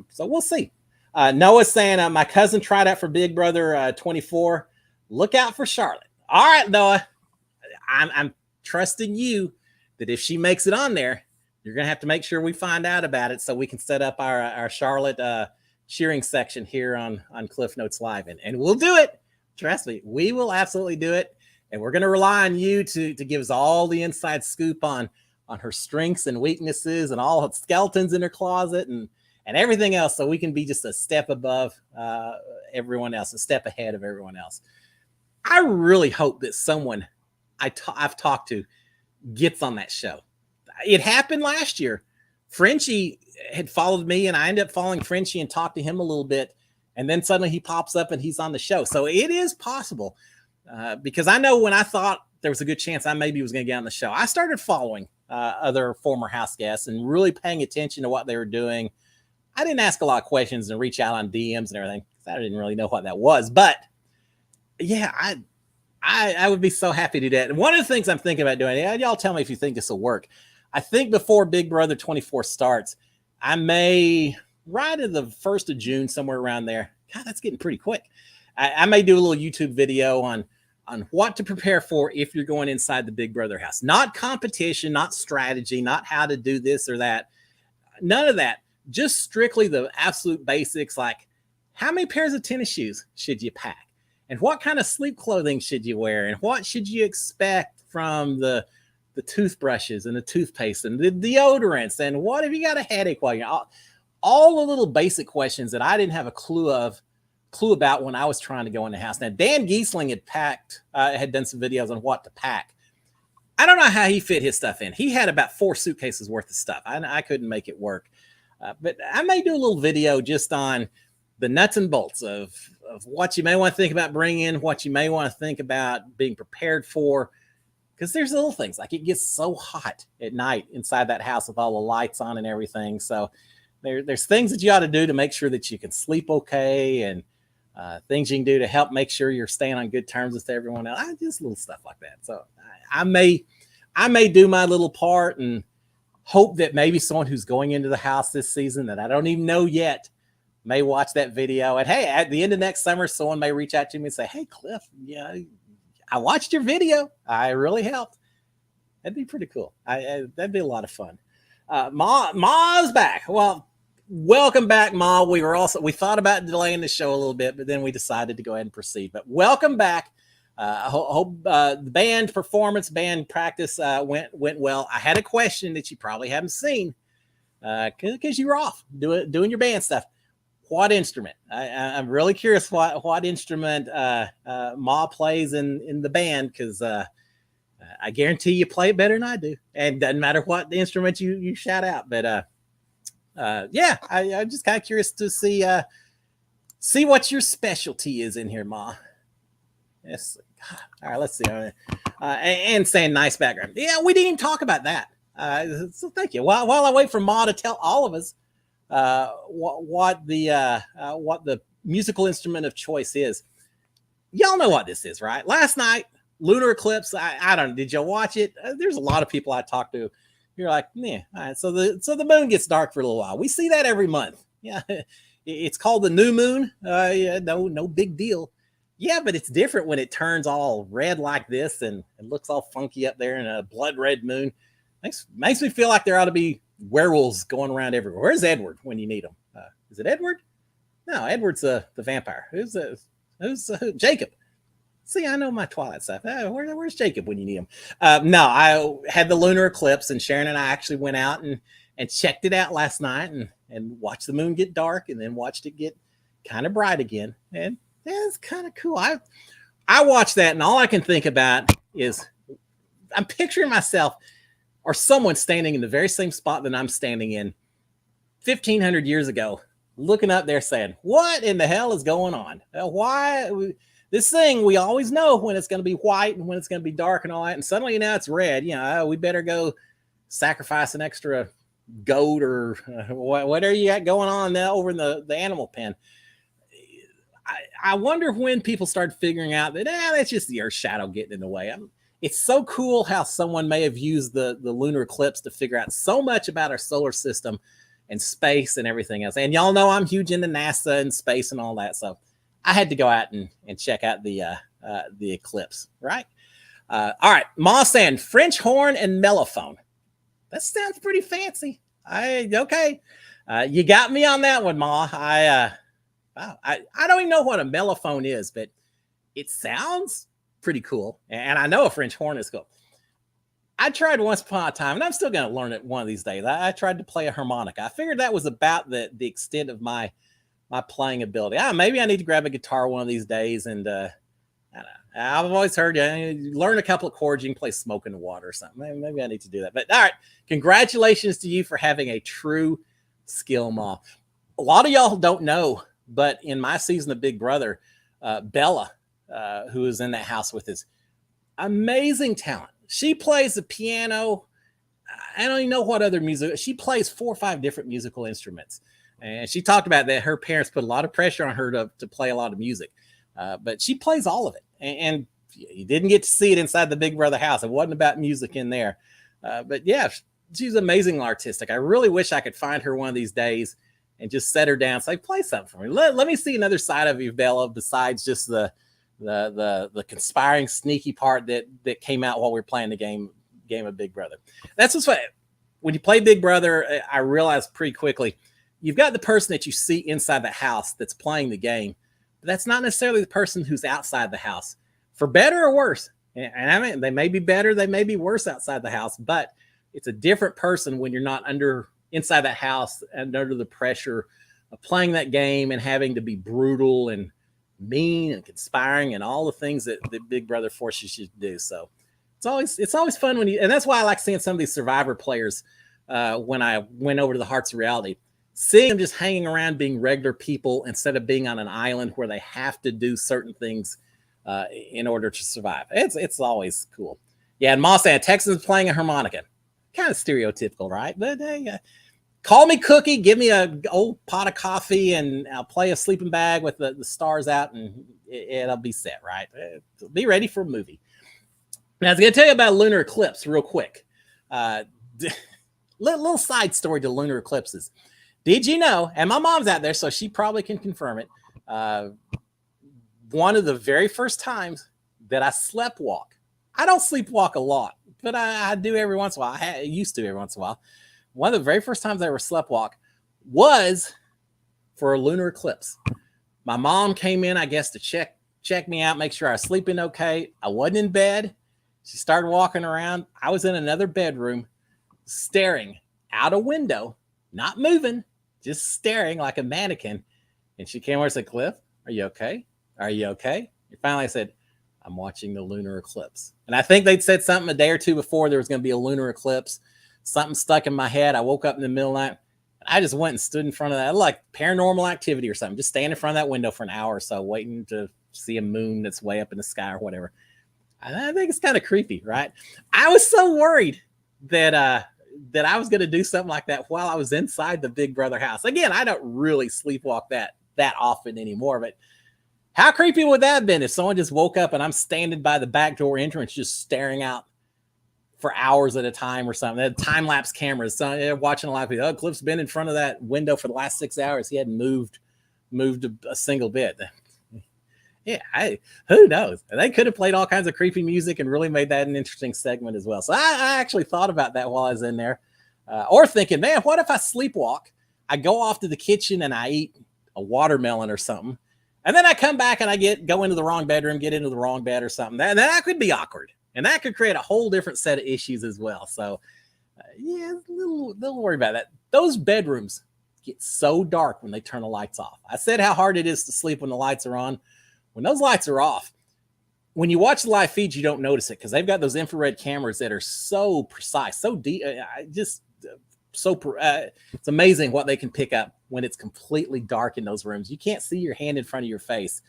So we'll see. Noah's saying, my cousin tried out for Big Brother 24. Look out for Charlotte. All right, Noah. I'm trusting you that if she makes it on there, you're going to have to make sure we find out about it so we can set up our Charlotte cheering section here on Cliff Notes Live. And we'll do it. Trust me, we will absolutely do it. And we're going to rely on you to give us all the inside scoop on her strengths and weaknesses and all the skeletons in her closet and everything else, so we can be just a step above everyone else, a step ahead of everyone else. I really hope that someone I've talked to gets on that show. It happened last year. Frenchie had followed me, and I ended up following Frenchie and talked to him a little bit, and then suddenly he pops up and he's on the show. So it is possible, because I know when I thought there was a good chance I maybe was going to get on the show, I started following other former house guests and really paying attention to what they were doing. I didn't ask a lot of questions and reach out on DMs and everything because I didn't really know what that was. But yeah, I would be so happy to do that. And one of the things I'm thinking about doing, y'all tell me if you think this will work. I think before Big Brother 24 starts, I may, right at the 1st of June, somewhere around there. God, that's getting pretty quick. I may do a little YouTube video on what to prepare for if you're going inside the Big Brother house. Not competition, not strategy, not how to do this or that. None of that. Just strictly the absolute basics, like how many pairs of tennis shoes should you pack? And what kind of sleep clothing should you wear? And what should you expect from the toothbrushes and the toothpaste and the deodorants? And what if you got a headache while you're all the little basic questions that I didn't have a clue about when I was trying to go in the house. Now, Dan Giesling had done some videos on what to pack. I don't know how he fit his stuff in. He had about 4 suitcases worth of stuff. I couldn't make it work. But I may do a little video just on the nuts and bolts of what you may want to think about bringing, what you may want to think about being prepared for. Because there's little things, like it gets so hot at night inside that house with all the lights on and everything. So there's things that you ought to do to make sure that you can sleep okay, and things you can do to help make sure you're staying on good terms with everyone else. Just little stuff like that. So I may do my little part and hope that maybe someone who's going into the house this season that I don't even know yet may watch that video. And hey, at the end of next summer, someone may reach out to me and say, "Hey, Cliff, yeah, I watched your video. I really helped." That'd be pretty cool. That'd be a lot of fun. Ma's back. Well, welcome back, Ma. We thought about delaying the show a little bit, but then we decided to go ahead and proceed. But welcome back. I hope the band practice went well. I had a question that you probably haven't seen because you were off doing your band stuff. What instrument? I'm really curious what instrument Ma plays in the band, because I guarantee you play it better than I do. And doesn't matter what the instrument you shout out. But yeah, I'm just kind of curious to see what your specialty is in here, Ma. Yes, All right, let's see. And saying nice background. Yeah, we didn't even talk about that. So thank you. While I wait for Ma to tell all of us what the musical instrument of choice is, y'all know what this is, right? Last night, lunar eclipse. I don't know. Did y'all watch it? There's a lot of people I talked to. You're like, yeah. All right, so the moon gets dark for a little while. We see that every month. Yeah, it's called the new moon. Yeah, no big deal. Yeah, but it's different when it turns all red like this and it looks all funky up there in a blood red moon. Makes me feel like there ought to be werewolves going around everywhere. Where's Edward when you need him? Is it Edward? No, Edward's the vampire. Who's Jacob? See, I know my Twilight stuff. Where's Jacob when you need him? No, I had the lunar eclipse, and Sharon and I actually went out and checked it out last night and watched the moon get dark and then watched it get kind of bright again. And it's kind of cool. I watched that, and all I can think about is I'm picturing myself or someone standing in the very same spot that I'm standing in 1,500 years ago, looking up there saying, what in the hell is going on? Why? This thing, we always know when it's going to be white and when it's going to be dark and all that. And suddenly now it's red. We better go sacrifice an extra goat or whatever you got going on now over in the animal pen. I wonder when people start figuring out that that's just the Earth's shadow getting in the way. It's so cool how someone may have used the lunar eclipse to figure out so much about our solar system and space and everything else. And y'all know I'm huge into NASA and space and all that. So I had to go out and check out the eclipse, right? All right, Ma saying French horn and mellophone. That sounds pretty fancy. Okay. You got me on that one, Ma. I don't even know what a mellophone is, but it sounds pretty cool. And I know a French horn is cool. I tried once upon a time, and I'm still going to learn it one of these days. I tried to play a harmonica. I figured that was about the extent of my playing ability. Maybe I need to grab a guitar one of these days. And I've always heard you learn a couple of chords, you can play Smoke in the Water or something. Maybe I need to do that. But all right, congratulations to you for having a true skill, Ma. A lot of y'all don't know, but in my season of Big Brother, Bella, who is in that house with us, amazing talent. She plays the piano. I don't even know what other music. She plays 4 or 5 different musical instruments. And she talked about that her parents put a lot of pressure on her to play a lot of music. But she plays all of it. And you didn't get to see it inside the Big Brother house. It wasn't about music in there. But yeah, she's amazingly artistic. I really wish I could find her one of these days and just set her down and say, play something for me. Let me see another side of you, Bella, besides just the conspiring, sneaky part that came out while we were playing the game of Big Brother. That's what's funny. When you play Big Brother, I realized pretty quickly, you've got the person that you see inside the house that's playing the game, but that's not necessarily the person who's outside the house, for better or worse. And I mean, they may be better, they may be worse outside the house, but it's a different person when you're not inside that house and under the pressure of playing that game and having to be brutal and mean and conspiring and all the things that Big Brother forces you to do. So it's always fun and that's why I like seeing some of these Survivor players when I went over to the Hearts of Reality, seeing them just hanging around being regular people instead of being on an island where they have to do certain things in order to survive. It's always cool. Yeah, and Moss saying Texans playing a harmonica. Kind of stereotypical, right? But call me Cookie, give me a old pot of coffee, and I'll play a sleeping bag with the stars out, and it'll be set, right? Be ready for a movie. Now, I was going to tell you about lunar eclipse real quick. Little side story to lunar eclipses. Did you know, and my mom's out there, so she probably can confirm it, one of the very first times that I sleptwalk, I don't sleepwalk a lot, but I do every once in a while. I used to every once in a while. One of the very first times I ever sleptwalk was for a lunar eclipse. My mom came in, I guess, to check me out, make sure I was sleeping okay. I wasn't in bed. She started walking around. I was in another bedroom, staring out a window, not moving, just staring like a mannequin. And she came over and said, Cliff, are you okay? Are you okay? And finally I said, I'm watching the lunar eclipse. And I think they'd said something a day or two before there was going to be a lunar eclipse. Something stuck in my head. I woke up in the middle of the night. I just went and stood in front of that, like Paranormal Activity or something. Just stand in front of that window for an hour or so, waiting to see a moon that's way up in the sky or whatever. I think it's kind of creepy, right? I was so worried that that I was going to do something like that while I was inside the Big Brother house. Again, I don't really sleepwalk that often anymore, but how creepy would that have been if someone just woke up and I'm standing by the back door entrance just staring out for hours at a time or something? They had time-lapse cameras. So they're watching a lot of people. Oh, Cliff's been in front of that window for the last 6 hours. He hadn't moved a single bit. Yeah, who knows? They could have played all kinds of creepy music and really made that an interesting segment as well. So I actually thought about that while I was in there, or thinking, man, what if I sleepwalk? I go off to the kitchen and I eat a watermelon or something, and then I come back and I go into the wrong bedroom, get into the wrong bed or something. That could be awkward, and that could create a whole different set of issues as well. So yeah, a little worried about that. Those bedrooms get so dark when they turn the lights off. I said how hard it is to sleep when the lights are on. When those lights are off, when you watch the live feeds, you don't notice it because they've got those infrared cameras that are so precise, so deep. It's amazing what they can pick up when it's completely dark in those rooms. You can't see your hand in front of your face.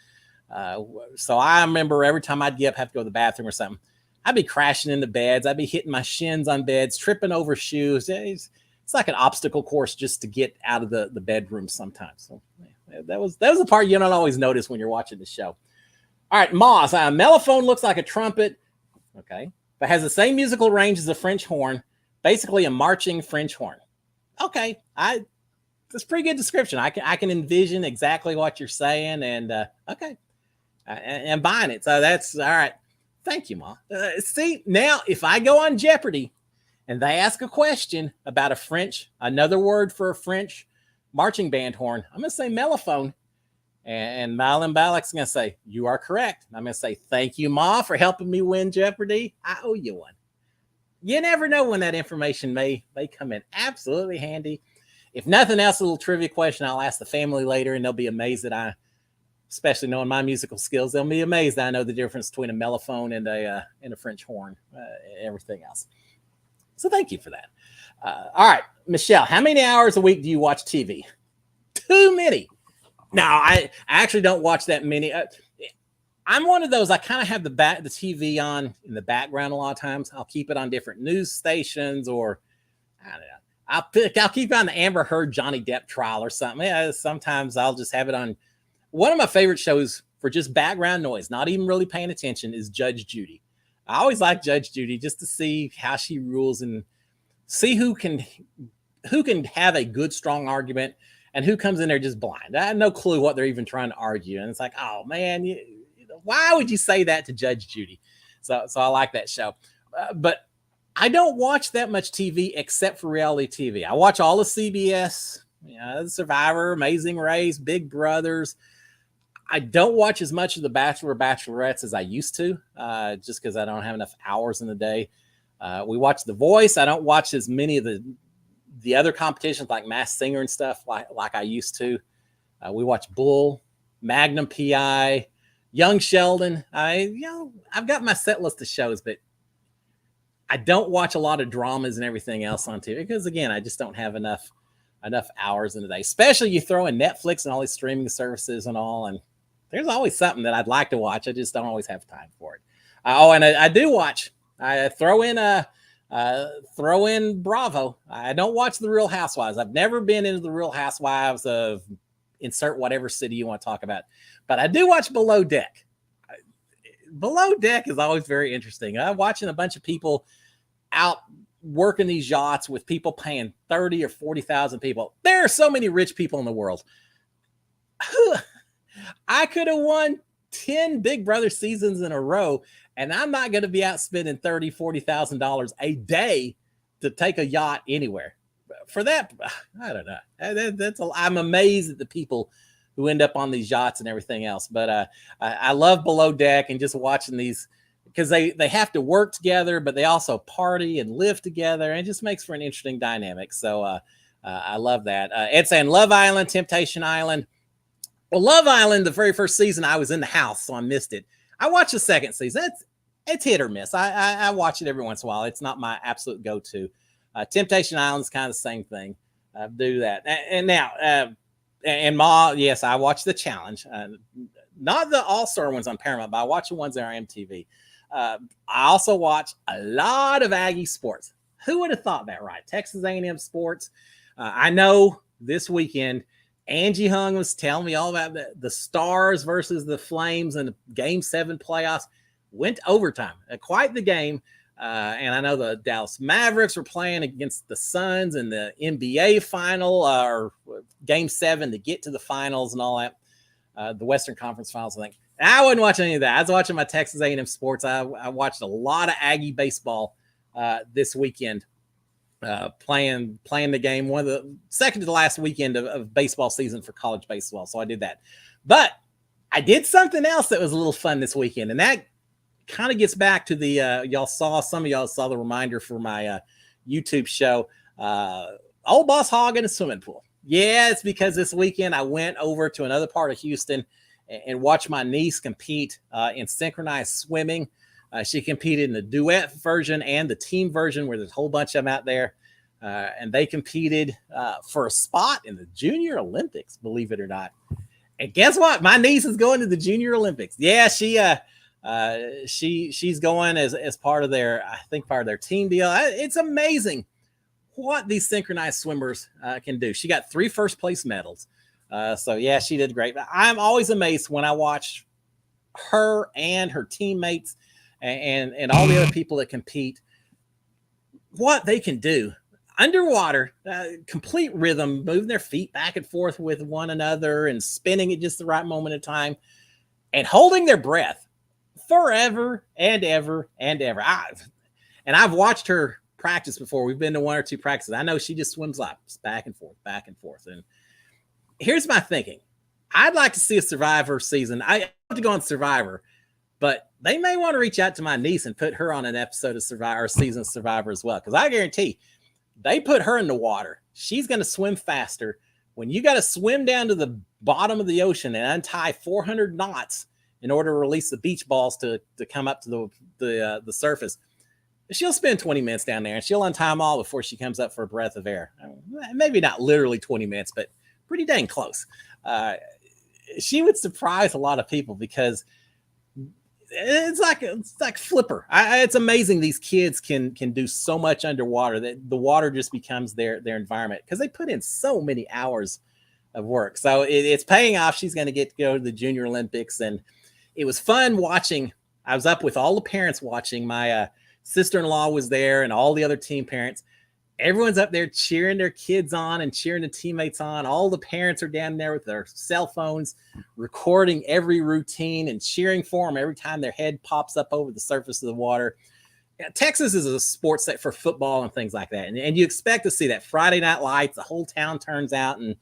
So I remember every time I'd get up, have to go to the bathroom or something, I'd be crashing into beds. I'd be hitting my shins on beds, tripping over shoes. It's like an obstacle course just to get out of the bedroom sometimes. So that was the part you don't always notice when you're watching the show. All right, Moss. Mellophone looks like a trumpet, okay, but has the same musical range as a French horn, basically a marching French horn. Okay, that's a pretty good description. I can envision exactly what you're saying, and okay, and buying it. So that's all right. Thank you, Ma. See, now if I go on Jeopardy and they ask a question about another word for a French marching band horn, I'm going to say mellophone. And Malin Balak's going to say, you are correct. I'm going to say, thank you, Ma, for helping me win Jeopardy. I owe you one. You never know when that information may come in absolutely handy. If nothing else, a little trivia question I'll ask the family later, and they'll be amazed that especially knowing my musical skills, they'll be amazed that I know the difference between a mellophone and a French horn, and everything else. So thank you for that. All right, Michelle, how many hours a week do you watch TV? Too many. No, I actually don't watch that many. I'm one of those, I kind of have the TV on in the background a lot of times. I'll keep it on different news stations, or I don't know. I'll keep it on the Amber Heard Johnny Depp trial or something. Yeah, sometimes I'll just have it on. One of my favorite shows for just background noise, not even really paying attention, is Judge Judy. I always like Judge Judy just to see how she rules and see who can have a good, strong argument and who comes in there just blind. I have no clue what they're even trying to argue. And it's like, oh man, why would you say that to Judge Judy? So I like that show. But I don't watch that much TV except for reality TV. I watch all of CBS, Survivor, Amazing Race, Big Brothers. I don't watch as much of The Bachelor or Bachelorettes as I used to, just because I don't have enough hours in the day. We watch The Voice. I don't watch as many of the other competitions like Masked Singer and stuff like I used to. We watch Bull, Magnum PI, Young Sheldon. I've got my set list of shows, but I don't watch a lot of dramas and everything else on TV because, again, I just don't have enough hours in the day. Especially you throw in Netflix and all these streaming services and all, and there's always something that I'd like to watch. I just don't always have time for it. And I do watch. I throw in Bravo. I don't watch The Real Housewives. I've never been into The Real Housewives of insert whatever city you want to talk about, but I do watch Below Deck. Below Deck is always very interesting. I'm watching a bunch of people out working these yachts with people paying 30 or 40,000 people. There are so many rich people in the world. I could have won 10 Big Brother seasons in a row, and I'm not going to be out spending $30,000, $40,000 a day to take a yacht anywhere. For that, I don't know. I'm amazed at the people who end up on these yachts and everything else. But I love Below Deck and just watching these, because they have to work together, but they also party and live together, and it just makes for an interesting dynamic. So I love that. Ed saying Love Island, Temptation Island. Well, Love Island, the very first season, I was in the house, so I missed it. I watched the second season. It's hit or miss. I watch it every once in a while. It's not my absolute go-to. Temptation Island is kind of the same thing. Do that. And now, and Ma, yes, I watch The Challenge. Not the all-star ones on Paramount, but I watch the ones that are on MTV. I also watch a lot of Aggie sports. Who would have thought that, right? Texas A&M sports. I know this weekend, Angie Hung was telling me all about the Stars versus the Flames and the Game 7 playoffs. Went to overtime. Quite the game. And I know the Dallas Mavericks were playing against the Suns in the NBA final or Game 7 to get to the finals and all that. The Western Conference Finals, I think. I wasn't watching any of that. I was watching my Texas A&M sports. I watched a lot of Aggie baseball this weekend, playing the game. One of the second to the last weekend of baseball season for college baseball. So I did that. But I did something else that was a little fun this weekend, and that kind of gets back to the some of y'all saw the reminder for my YouTube show. Old Boss Hog in a swimming pool. Yeah, it's because this weekend I went over to another part of Houston and watched my niece compete in synchronized swimming. She competed in the duet version and the team version where there's a whole bunch of them out there. And they competed for a spot in the Junior Olympics, believe it or not. And guess what? My niece is going to the Junior Olympics. Yeah, she's going as part of their, I think, part of their team deal. It's amazing what these synchronized swimmers can do. She got 3 first place medals. So yeah, she did great. But I'm always amazed when I watch her and her teammates and all the other people that compete, what they can do underwater, complete rhythm, moving their feet back and forth with one another and spinning at just the right moment of time and holding their breath forever and ever and ever. I've watched her practice before. We've been to 1 or 2 practices. I know she just swims laps back and forth, back and forth. And here's my thinking. I'd like to see a Survivor season. I have to go on Survivor, but they may want to reach out to my niece and put her on an episode of Survivor or season of Survivor as well. Because I guarantee they put her in the water. She's going to swim faster. When you got to swim down to the bottom of the ocean and untie 400 knots in order to release the beach balls to come up to the surface, she'll spend 20 minutes down there and she'll untie them all before she comes up for a breath of air. Maybe not literally 20 minutes, but pretty dang close. She would surprise a lot of people because it's like Flipper. It's amazing these kids can do so much underwater that the water just becomes their environment because they put in so many hours of work. So it's paying off. She's going to get to go to the Junior Olympics, and it was fun watching. I was up with all the parents watching. My sister-in-law was there and all the other team parents. Everyone's up there cheering their kids on and cheering the teammates on. All the parents are down there with their cell phones, recording every routine and cheering for them every time their head pops up over the surface of the water. Yeah, Texas is a sports set for football and things like that. And you expect to see that Friday Night Lights, the whole town turns out and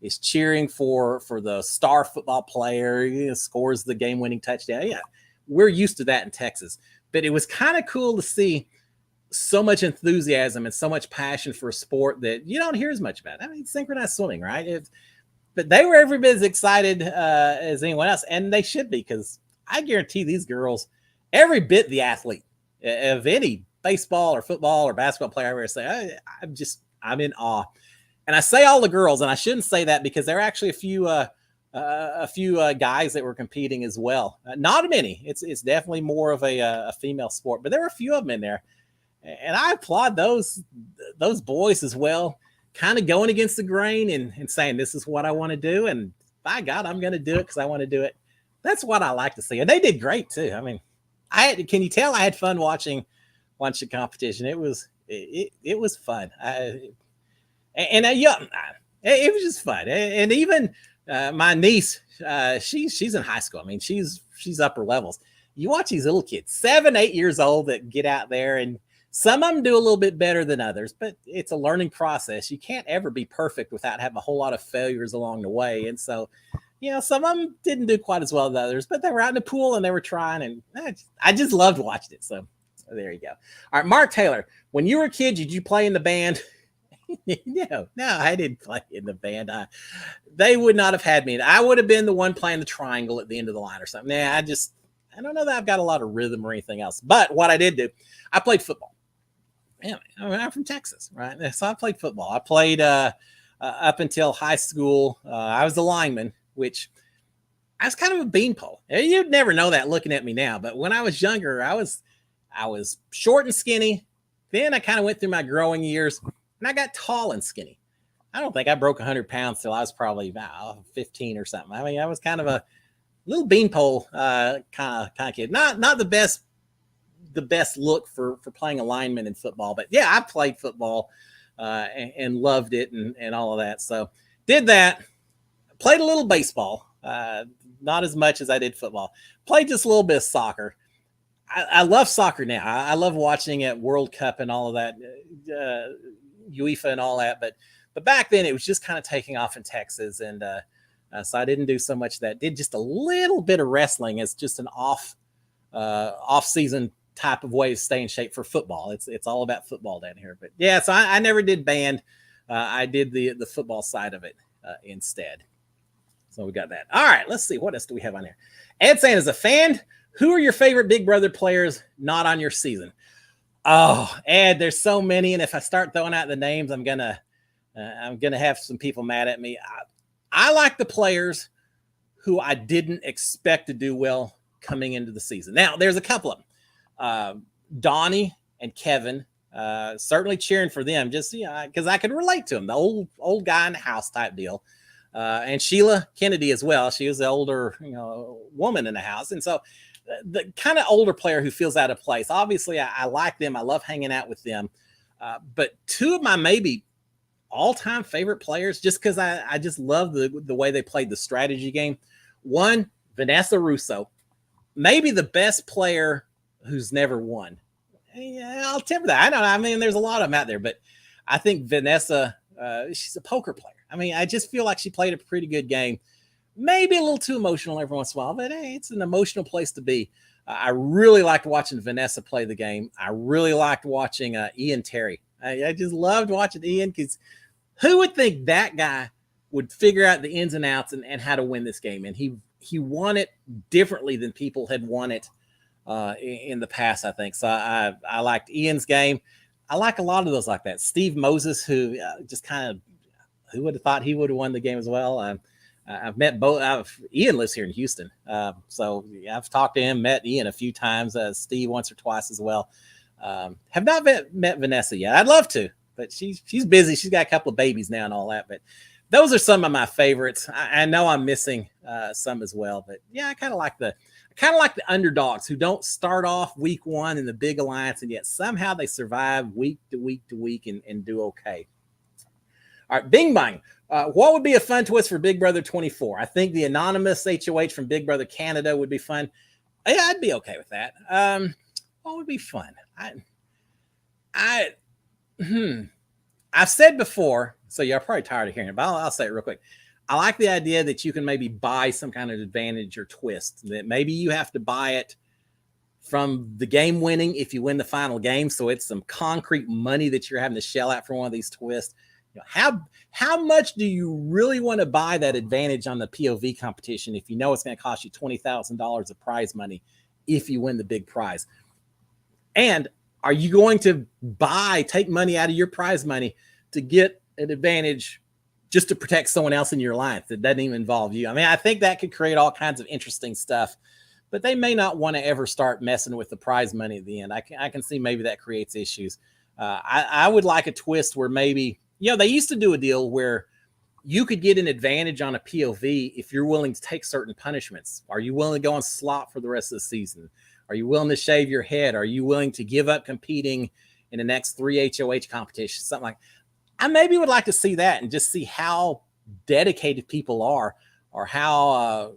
is cheering for the star football player, scores the game-winning touchdown. Yeah, we're used to that in Texas. But it was kind of cool to see so much enthusiasm and so much passion for a sport that you don't hear as much about. I mean, synchronized swimming, right? But they were every bit as excited as anyone else, and they should be, because I guarantee these girls, every bit the athlete of any baseball or football or basketball player I ever say, I'm in awe. And I say all the girls, and I shouldn't say that because there are actually a few guys that were competing as well. Not many. It's definitely more of a female sport, but there were a few of them in there. And I applaud those boys as well, kind of going against the grain and saying, this is what I want to do. And by God, I'm going to do it because I want to do it. That's what I like to see. And they did great too. I mean, can you tell I had fun watching the competition? It was fun. It was just fun. And even my niece, she's in high school. I mean, she's upper levels. You watch these little kids, 7, 8 years old, that get out there, and some of them do a little bit better than others, but it's a learning process. You can't ever be perfect without having a whole lot of failures along the way. And so, some of them didn't do quite as well as others, but they were out in the pool and they were trying, and I just loved watching it. So there you go. All right, Mark Taylor, when you were a kid, did you play in the band? No, I didn't play in the band. They would not have had me. I would have been the one playing the triangle at the end of the line or something. I don't know that I've got a lot of rhythm or anything else. But what I did do, I played football. Yeah, I'm from Texas, right? So I played football. I played up until high school. I was the lineman, which I was kind of a beanpole. You'd never know that looking at me now, but when I was younger, I was short and skinny. Then I kind of went through my growing years, and I got tall and skinny. I don't think I broke 100 pounds till I was probably about 15 or something. I mean, I was kind of a little beanpole kind of kid. Not the best look for playing a lineman in football, but yeah, I played football and loved it and all of that. So did that. Played a little baseball, not as much as I did football. Played just a little bit of soccer. I love soccer now. I love watching it, World Cup and all of that, UEFA and all that. But back then it was just kind of taking off in Texas, and so I didn't do so much of that. Did just a little bit of wrestling as just an off season type of way to stay in shape for football. It's all about football down here. But yeah, so I never did band. I did the football side of it instead. So we got that. All right, let's see. What else do we have on here? Ed saying, as a fan, who are your favorite Big Brother players not on your season? Oh, Ed, there's so many, and if I start throwing out the names, I'm gonna have some people mad at me. I like the players who I didn't expect to do well coming into the season. Now, there's a couple of them. Donnie and Kevin, certainly cheering for them, just because I could relate to them, the old guy in the house type deal. And Sheila Kennedy as well. She was the older, woman in the house. And so the kind of older player who feels out of place, obviously I like them. I love hanging out with them. But two of my maybe all-time favorite players, just because I just love the way they played the strategy game. One, Vanessa Russo, maybe the best player who's never won. Yeah, I'll temper that. I don't know. I mean, there's a lot of them out there, but I think Vanessa, she's a poker player. I mean, I just feel like she played a pretty good game. Maybe a little too emotional every once in a while, but hey, it's an emotional place to be. I really liked watching Vanessa play the game. I really liked watching Ian Terry. I just loved watching Ian, because who would think that guy would figure out the ins and outs and how to win this game? And he won it differently than people had won it in the past, I think. So I liked Ian's game. I like a lot of those like that. Steve Moses, who just kind of, who would have thought he would have won the game as well? I've met both. Ian lives here in Houston. So I've talked to him, met Ian a few times, Steve once or twice as well. Have not met Vanessa yet. I'd love to, but she's busy. She's got a couple of babies now and all that. But those are some of my favorites. I know I'm missing some as well, but yeah, I kind of like the underdogs who don't start off week one in the big alliance, and yet somehow they survive week to week to week and do okay. All right, Bing Bang. What would be a fun twist for Big Brother 24? I think the anonymous HOH from Big Brother Canada would be fun. Yeah, I'd be okay with that. What would be fun? I've said before, so you're probably tired of hearing it, but I'll say it real quick. I like the idea that you can maybe buy some kind of advantage or twist, that maybe you have to buy it from the game winning if you win the final game. So it's some concrete money that you're having to shell out for one of these twists. How much do you really want to buy that advantage on the POV competition if you know it's going to cost you $20,000 of prize money if you win the big prize? And are you going to take money out of your prize money to get an advantage just to protect someone else in your alliance that doesn't even involve you? I mean, I think that could create all kinds of interesting stuff, but they may not want to ever start messing with the prize money at the end. I can see maybe that creates issues. I would like a twist where maybe, they used to do a deal where you could get an advantage on a POV if you're willing to take certain punishments. Are you willing to go on slot for the rest of the season? Are you willing to shave your head? Are you willing to give up competing in the next 3 HOH competitions? Something like, I maybe would like to see that and just see how dedicated people are, or how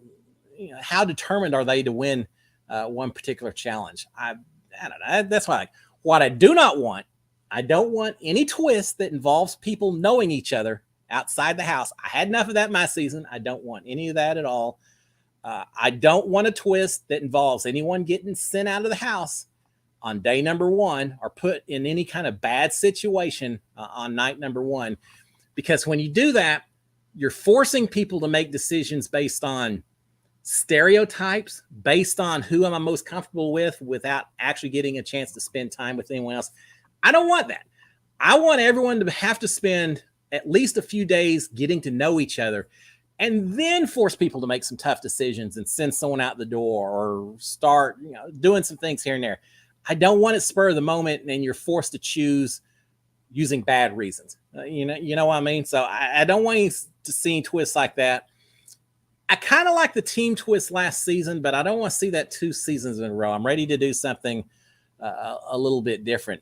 determined are they to win one particular challenge. I don't know. That's why. What I do not want, I don't want any twist that involves people knowing each other outside the house. I had enough of that in my season. I don't want any of that at all. I don't want a twist that involves anyone getting sent out of the house on day number one or put in any kind of bad situation on night number one. Because when you do that, you're forcing people to make decisions based on stereotypes, based on who am I most comfortable with, without actually getting a chance to spend time with anyone else. I don't want that. I want everyone to have to spend at least a few days getting to know each other and then force people to make some tough decisions and send someone out the door or start, doing some things here and there. I don't want it spur of the moment and you're forced to choose using bad reasons. You know what I mean? So I don't want you to see twists like that. I kind of like the team twist last season, but I don't want to see that 2 seasons in a row. I'm ready to do something a little bit different.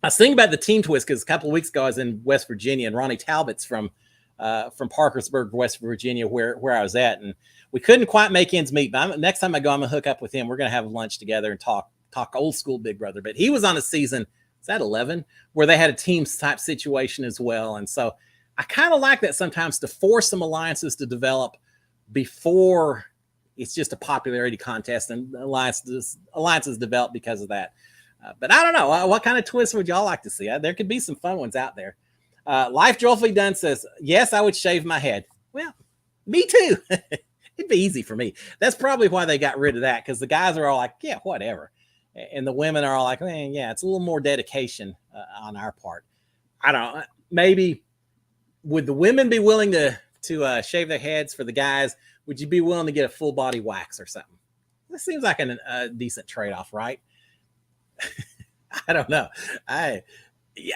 I was thinking about the team twist because a couple of weeks ago I was in West Virginia, and Ronnie Talbot's from Parkersburg, West Virginia, where I was at, and we couldn't quite make ends meet. But next time I go, I'm gonna hook up with him. We're gonna have lunch together and talk old school Big Brother. But he was on a season, is that 11, where they had a team type situation as well, and so I kind of like that sometimes, to force some alliances to develop before it's just a popularity contest, and alliances develop because of that. But I don't know. What kind of twists would y'all like to see? There could be some fun ones out there. Life Joyfully Done says, yes, I would shave my head. Well, me too. It'd be easy for me. That's probably why they got rid of that, because the guys are all like, yeah, whatever. And the women are all like, man, yeah, it's a little more dedication on our part. I don't know. Maybe would the women be willing to shave their heads for the guys? Would you be willing to get a full body wax or something? This seems like a decent trade-off, right? I don't know.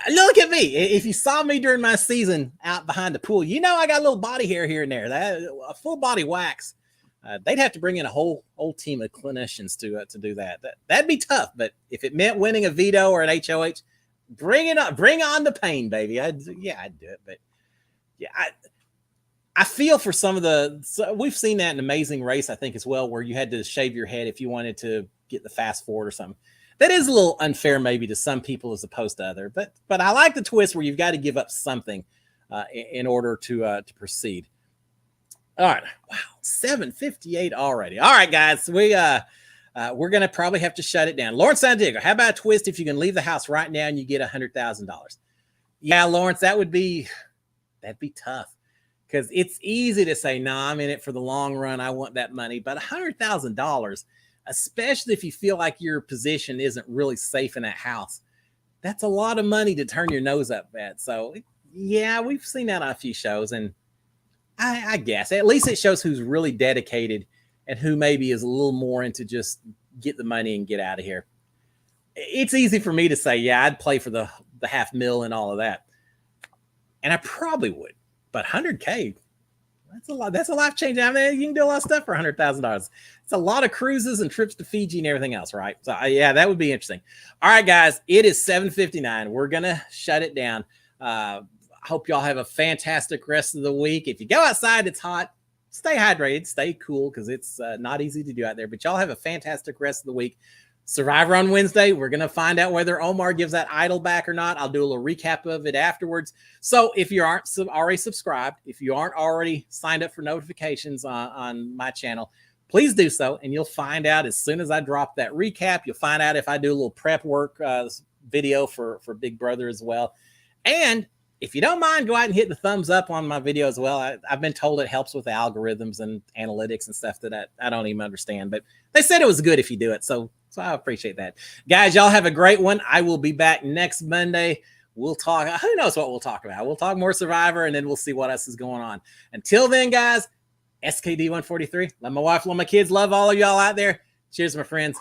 Look at me. If you saw me during my season out behind the pool, I got a little body hair here and there. A full body wax, they'd have to bring in a whole team of clinicians to do that. That'd be tough. But if it meant winning a veto or an HOH, bring it on. Bring on the pain, baby. I'd do it. But yeah, I feel for some of we've seen that in Amazing Race, I think, as well, where you had to shave your head if you wanted to get the fast forward or something. That is a little unfair maybe to some people as opposed to other, but I like the twist where you've got to give up something in order to proceed. All right. Wow. 7:58 already. All right, guys. We're going to probably have to shut it down. Lawrence San Diego, how about a twist if you can leave the house right now and you get $100,000? Yeah, Lawrence, that'd be tough, because it's easy to say, no, I'm in it for the long run. I want that money. But $100,000, especially if you feel like your position isn't really safe in that house, that's a lot of money to turn your nose up at. So yeah, we've seen that on a few shows, and I guess at least it shows who's really dedicated and who maybe is a little more into just get the money and get out of here. It's easy for me to say, yeah, I'd play for the $500,000 and all of that, and I probably would, but $100K, that's a lot. That's a life change. I mean, you can do a lot of stuff for $100,000. It's a lot of cruises and trips to Fiji and everything else, right? So yeah, that would be interesting. All right, guys, it is 7:59. We're gonna shut it down. I hope y'all have a fantastic rest of the week. If you go outside, it's hot. Stay hydrated, stay cool, because it's not easy to do out there. But y'all have a fantastic rest of the week. Survivor on Wednesday. We're going to find out whether Omar gives that idol back or not. I'll do a little recap of it afterwards. So if you aren't already subscribed, if you aren't already signed up for notifications on my channel, please do so. And you'll find out as soon as I drop that recap. You'll find out if I do a little prep work video for Big Brother as well. And if you don't mind, go out and hit the thumbs up on my video as well. I've been told it helps with algorithms and analytics and stuff that I don't even understand. But they said it was good if you do it. So I appreciate that. Guys, y'all have a great one. I will be back next Monday. We'll talk. Who knows what we'll talk about? We'll talk more Survivor, and then we'll see what else is going on. Until then, guys, SKD143. Love my wife, love my kids, love all of y'all out there. Cheers, my friends.